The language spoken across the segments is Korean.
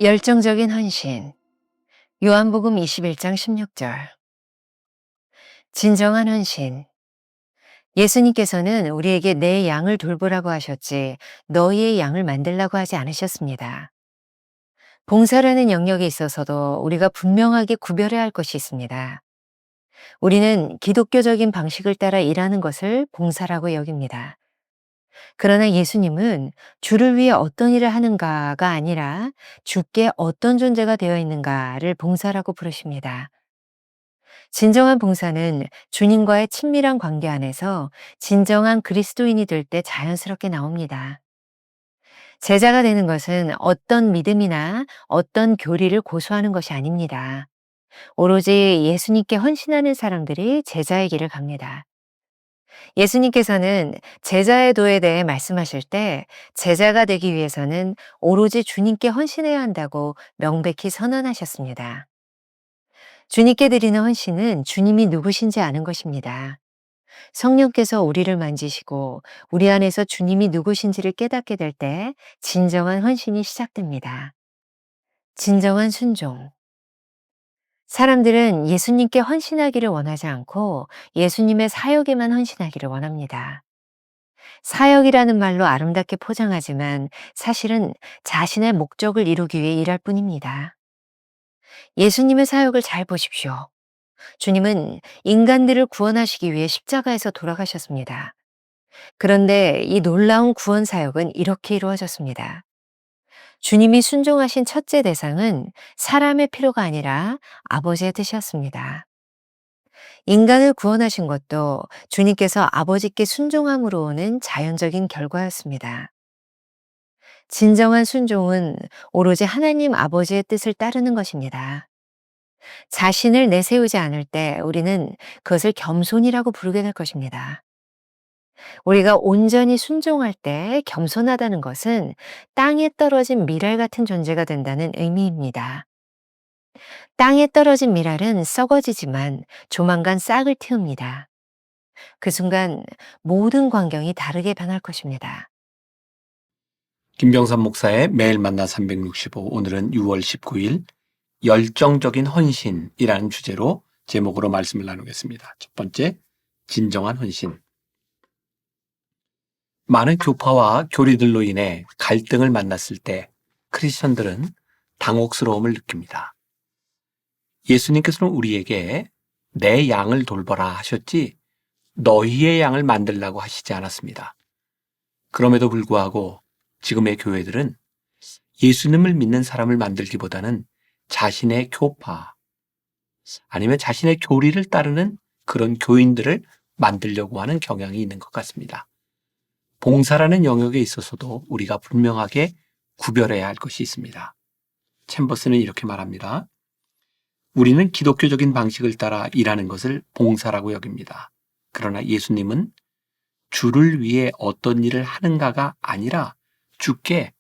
열정적인 헌신. 요한복음 21장 16절. 진정한 헌신. 예수님께서는 우리에게 내 양을 돌보라고 하셨지 너희의 양을 만들라고 하지 않으셨습니다. 봉사라는 영역에 있어서도 우리가 분명하게 구별해야 할 것이 있습니다. 우리는 기독교적인 방식을 따라 일하는 것을 봉사라고 여깁니다. 그러나 예수님은 주를 위해 어떤 일을 하는가가 아니라 주께 어떤 존재가 되어 있는가를 봉사라고 부르십니다. 진정한 봉사는 주님과의 친밀한 관계 안에서 진정한 그리스도인이 될 때 자연스럽게 나옵니다. 제자가 되는 것은 어떤 믿음이나 어떤 교리를 고수하는 것이 아닙니다. 오로지 예수님께 헌신하는 사람들이 제자의 길을 갑니다. 예수님께서는 제자의 도에 대해 말씀하실 때 제자가 되기 위해서는 오로지 주님께 헌신해야 한다고 명백히 선언하셨습니다. 주님께 드리는 헌신은 주님이 누구신지 아는 것입니다. 성령께서 우리를 만지시고 우리 안에서 주님이 누구신지를 깨닫게 될 때 진정한 헌신이 시작됩니다. 진정한 순종. 사람들은 예수님께 헌신하기를 원하지 않고 예수님의 사역에만 헌신하기를 원합니다. 사역이라는 말로 아름답게 포장하지만 사실은 자신의 목적을 이루기 위해 일할 뿐입니다. 예수님의 사역을 잘 보십시오. 주님은 인간들을 구원하시기 위해 십자가에서 돌아가셨습니다. 그런데 이 놀라운 구원 사역은 이렇게 이루어졌습니다. 주님이 순종하신 첫째 대상은 사람의 필요가 아니라 아버지의 뜻이었습니다. 인간을 구원하신 것도 주님께서 아버지께 순종함으로 오는 자연적인 결과였습니다. 진정한 순종은 오로지 하나님 아버지의 뜻을 따르는 것입니다. 자신을 내세우지 않을 때 우리는 그것을 겸손이라고 부르게 될 것입니다. 우리가 온전히 순종할 때 겸손하다는 것은 땅에 떨어진 미랄 같은 존재가 된다는 의미입니다. 땅에 떨어진 미랄은 썩어지지만 조만간 싹을 틔웁니다. 그 순간 모든 광경이 다르게 변할 것입니다. 김병삼 목사의 매일 만나 365, 오늘은 6월 19일 열정적인 헌신이라는 주제로 제목으로 말씀을 나누겠습니다. 첫 번째, 진정한 헌신. 많은 교파와 교리들로 인해 갈등을 만났을 때 크리스천들은 당혹스러움을 느낍니다. 예수님께서는 우리에게 내 양을 돌보라 하셨지 너희의 양을 만들라고 하시지 않았습니다. 그럼에도 불구하고 지금의 교회들은 예수님을 믿는 사람을 만들기보다는 자신의 교파 아니면 자신의 교리를 따르는 그런 교인들을 만들려고 하는 경향이 있는 것 같습니다. 봉사라는 영역에 있어서도 우리가 분명하게 구별해야 할 것이 있습니다. 챔버스는 이렇게 말합니다. 우리는 기독교적인 방식을 따라 일하는 것을 봉사라고 여깁니다. 그러나 예수님은 주를 위해 어떤 일을 하는가가 아니라 주께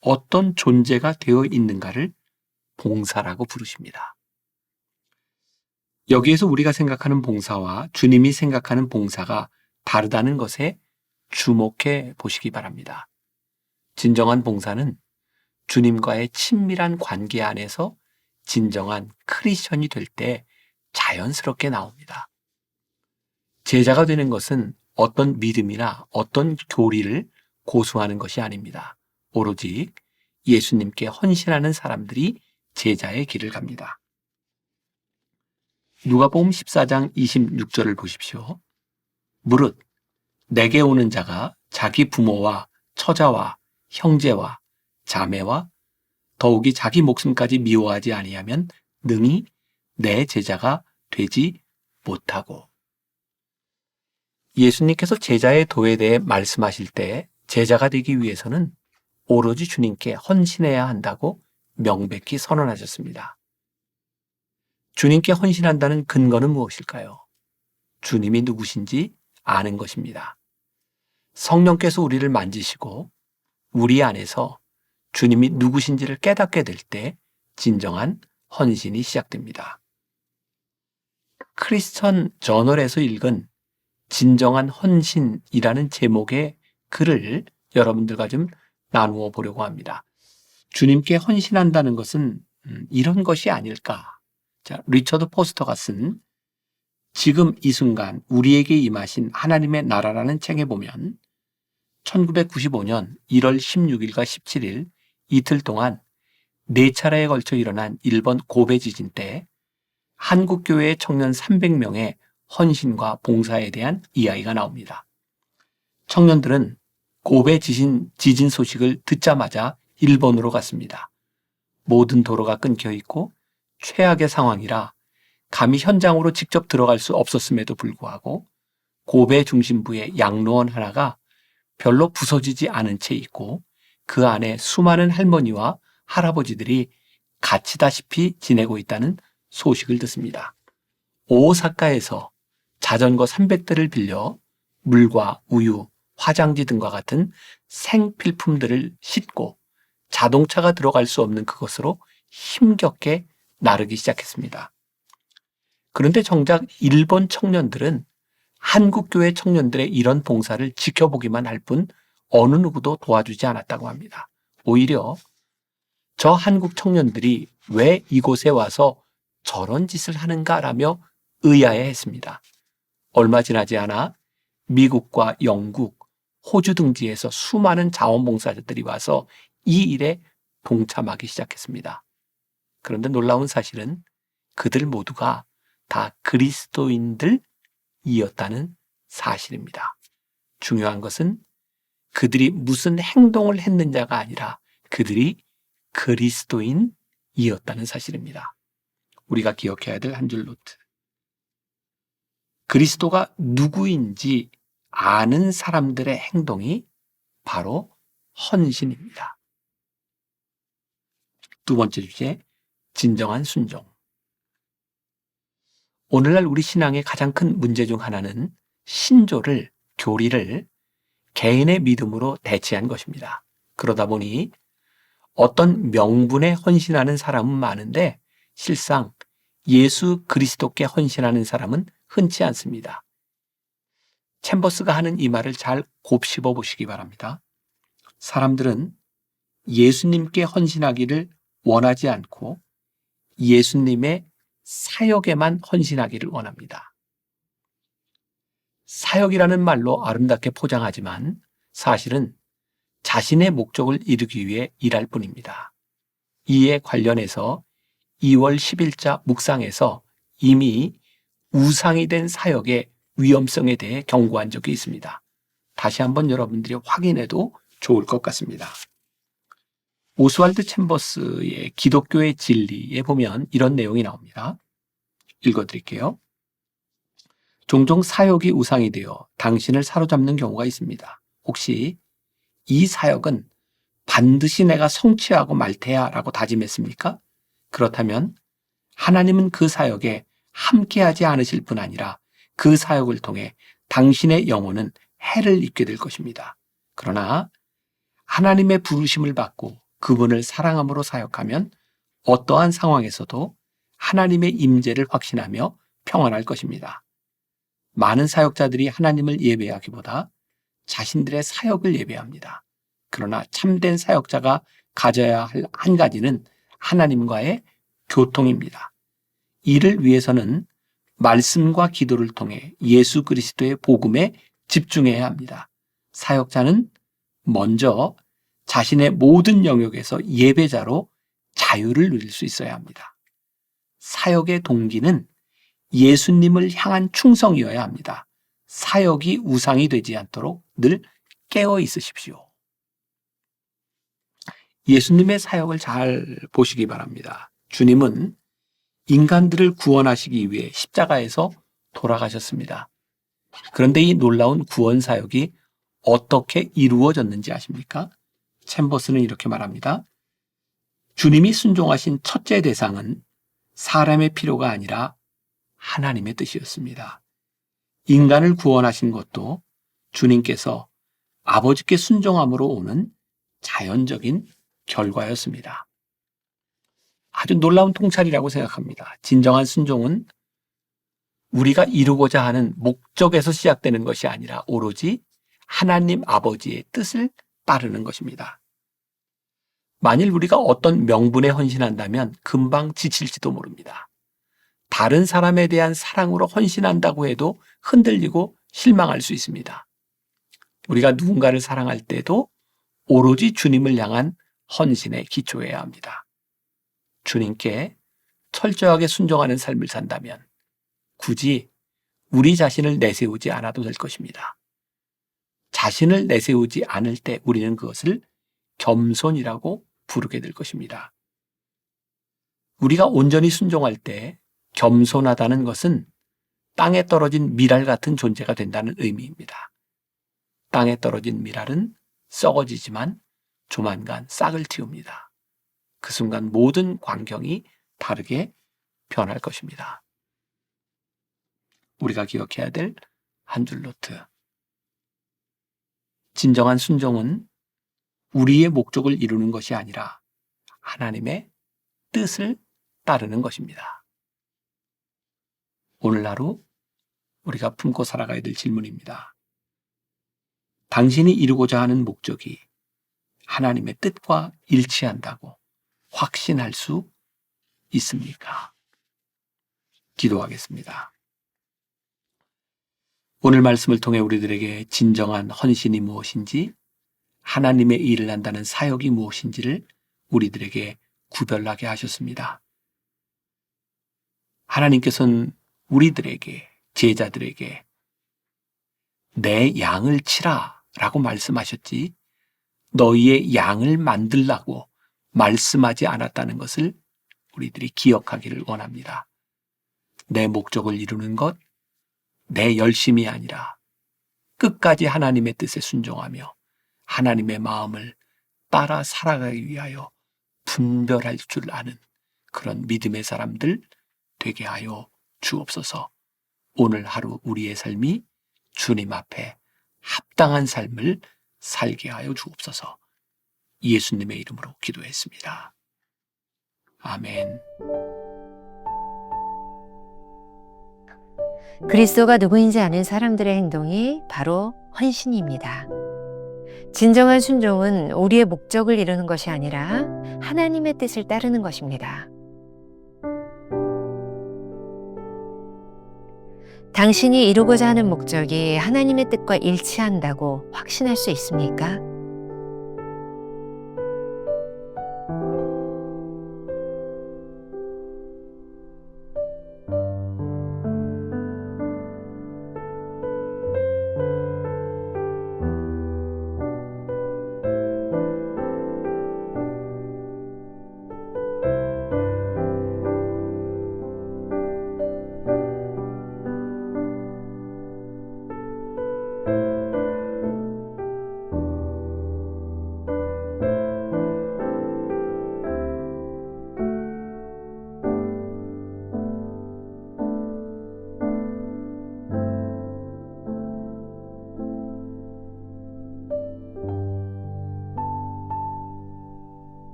어떤 존재가 되어 있는가를 봉사라고 부르십니다. 여기에서 우리가 생각하는 봉사와 주님이 생각하는 봉사가 다르다는 것에 주목해 보시기 바랍니다. 진정한 봉사는 주님과의 친밀한 관계 안에서 진정한 크리스천이 될 때 자연스럽게 나옵니다. 제자가 되는 것은 어떤 믿음이나 어떤 교리를 고수하는 것이 아닙니다. 오로지 예수님께 헌신하는 사람들이 제자의 길을 갑니다. 누가복음 14장 26절을 보십시오. 무릇 내게 오는 자가 자기 부모와 처자와 형제와 자매와 더욱이 자기 목숨까지 미워하지 아니하면 능히 내 제자가 되지 못하고. 예수님께서 제자의 도에 대해 말씀하실 때 제자가 되기 위해서는 오로지 주님께 헌신해야 한다고 명백히 선언하셨습니다. 주님께 헌신한다는 근거는 무엇일까요? 주님이 누구신지 아는 것입니다. 성령께서 우리를 만지시고 우리 안에서 주님이 누구신지를 깨닫게 될 때 진정한 헌신이 시작됩니다. 크리스천 저널에서 읽은 진정한 헌신이라는 제목의 글을 여러분들과 좀 나누어 보려고 합니다. 주님께 헌신한다는 것은 이런 것이 아닐까. 자, 리처드 포스터가 쓴 지금 이 순간 우리에게 임하신 하나님의 나라라는 책에 보면 1995년 1월 16일과 17일 이틀 동안 4차례에 걸쳐 일어난 일본 고베 지진 때 한국교회의 청년 300명의 헌신과 봉사에 대한 이야기가 나옵니다. 청년들은 고베 지진 소식을 듣자마자 일본으로 갔습니다. 모든 도로가 끊겨 있고 최악의 상황이라 감히 현장으로 직접 들어갈 수 없었음에도 불구하고 고베 중심부의 양로원 하나가 별로 부서지지 않은 채 있고 그 안에 수많은 할머니와 할아버지들이 갇히다시피 지내고 있다는 소식을 듣습니다. 오사카에서 자전거 300대를 빌려 물과 우유, 화장지 등과 같은 생필품들을 싣고 자동차가 들어갈 수 없는 그것으로 힘겹게 나르기 시작했습니다. 그런데 정작 일본 청년들은 한국교회 청년들의 이런 봉사를 지켜보기만 할 뿐 어느 누구도 도와주지 않았다고 합니다. 오히려 저 한국 청년들이 왜 이곳에 와서 저런 짓을 하는가라며 의아해했습니다. 얼마 지나지 않아 미국과 영국, 호주 등지에서 수많은 자원봉사자들이 와서 이 일에 동참하기 시작했습니다. 그런데 놀라운 사실은 그들 모두가 다 그리스도인들이었다는 사실입니다. 중요한 것은 그들이 무슨 행동을 했느냐가 아니라 그들이 그리스도인이었다는 사실입니다. 우리가 기억해야 될 한 줄 노트. 그리스도가 누구인지 아는 사람들의 행동이 바로 헌신입니다. 두 번째 주제, 진정한 순종. 오늘날 우리 신앙의 가장 큰 문제 중 하나는 신조를, 교리를 개인의 믿음으로 대체한 것입니다. 그러다 보니 어떤 명분에 헌신하는 사람은 많은데 실상 예수 그리스도께 헌신하는 사람은 흔치 않습니다. 챔버스가 하는 이 말을 잘 곱씹어 보시기 바랍니다. 사람들은 예수님께 헌신하기를 원하지 않고 예수님의 사역에만 헌신하기를 원합니다. 사역이라는 말로 아름답게 포장하지만 사실은 자신의 목적을 이루기 위해 일할 뿐입니다. 이에 관련해서 2월 10일자 묵상에서 이미 우상이 된 사역의 위험성에 대해 경고한 적이 있습니다. 다시 한번 여러분들이 확인해도 좋을 것 같습니다. 오스왈드 챔버스의 기독교의 진리에 보면 이런 내용이 나옵니다. 읽어드릴게요. 종종 사역이 우상이 되어 당신을 사로잡는 경우가 있습니다. 혹시 이 사역은 반드시 내가 성취하고 말 테야 라고 다짐했습니까? 그렇다면 하나님은 그 사역에 함께하지 않으실 뿐 아니라 그 사역을 통해 당신의 영혼은 해를 입게 될 것입니다. 그러나 하나님의 부르심을 받고 그분을 사랑함으로 사역하면 어떠한 상황에서도 하나님의 임재를 확신하며 평안할 것입니다. 많은 사역자들이 하나님을 예배하기보다 자신들의 사역을 예배합니다. 그러나 참된 사역자가 가져야 할 한 가지는 하나님과의 교통입니다. 이를 위해서는 말씀과 기도를 통해 예수 그리스도의 복음에 집중해야 합니다. 사역자는 먼저 자신의 모든 영역에서 예배자로 자유를 누릴 수 있어야 합니다. 사역의 동기는 예수님을 향한 충성이어야 합니다. 사역이 우상이 되지 않도록 늘 깨어 있으십시오. 예수님의 사역을 잘 보시기 바랍니다. 주님은 인간들을 구원하시기 위해 십자가에서 돌아가셨습니다. 그런데 이 놀라운 구원 사역이 어떻게 이루어졌는지 아십니까? 챔버스는 이렇게 말합니다. 주님이 순종하신 첫째 대상은 사람의 필요가 아니라 하나님의 뜻이었습니다. 인간을 구원하신 것도 주님께서 아버지께 순종함으로 오는 자연적인 결과였습니다. 아주 놀라운 통찰이라고 생각합니다. 진정한 순종은 우리가 이루고자 하는 목적에서 시작되는 것이 아니라 오로지 하나님 아버지의 뜻을 따르는 것입니다. 만일 우리가 어떤 명분에 헌신한다면 금방 지칠지도 모릅니다. 다른 사람에 대한 사랑으로 헌신한다고 해도 흔들리고 실망할 수 있습니다. 우리가 누군가를 사랑할 때도 오로지 주님을 향한 헌신에 기초해야 합니다. 주님께 철저하게 순종하는 삶을 산다면 굳이 우리 자신을 내세우지 않아도 될 것입니다. 자신을 내세우지 않을 때 우리는 그것을 겸손이라고 부르게 될 것입니다. 우리가 온전히 순종할 때 겸손하다는 것은 땅에 떨어진 미랄 같은 존재가 된다는 의미입니다. 땅에 떨어진 미랄은 썩어지지만 조만간 싹을 틔웁니다. 그 순간 모든 광경이 다르게 변할 것입니다. 우리가 기억해야 될 한 줄 노트. 진정한 순종은 우리의 목적을 이루는 것이 아니라 하나님의 뜻을 따르는 것입니다. 오늘 하루 우리가 품고 살아가야 될 질문입니다. 당신이 이루고자 하는 목적이 하나님의 뜻과 일치한다고 확신할 수 있습니까? 기도하겠습니다. 오늘 말씀을 통해 우리들에게 진정한 헌신이 무엇인지, 하나님의 일을 한다는 사역이 무엇인지를 우리들에게 구별하게 하셨습니다. 하나님께서는 우리들에게, 제자들에게 내 양을 치라 라고 말씀하셨지 너희의 양을 만들라고 말씀하지 않았다는 것을 우리들이 기억하기를 원합니다. 내 목적을 이루는 것, 내 열심이 아니라 끝까지 하나님의 뜻에 순종하며 하나님의 마음을 따라 살아가기 위하여 분별할 줄 아는 그런 믿음의 사람들 되게 하여 주옵소서. 오늘 하루 우리의 삶이 주님 앞에 합당한 삶을 살게 하여 주옵소서. 예수님의 이름으로 기도했습니다. 아멘. 그리스도가 누구인지 아는 사람들의 행동이 바로 헌신입니다. 진정한 순종은 우리의 목적을 이루는 것이 아니라 하나님의 뜻을 따르는 것입니다. 당신이 이루고자 하는 목적이 하나님의 뜻과 일치한다고 확신할 수 있습니까?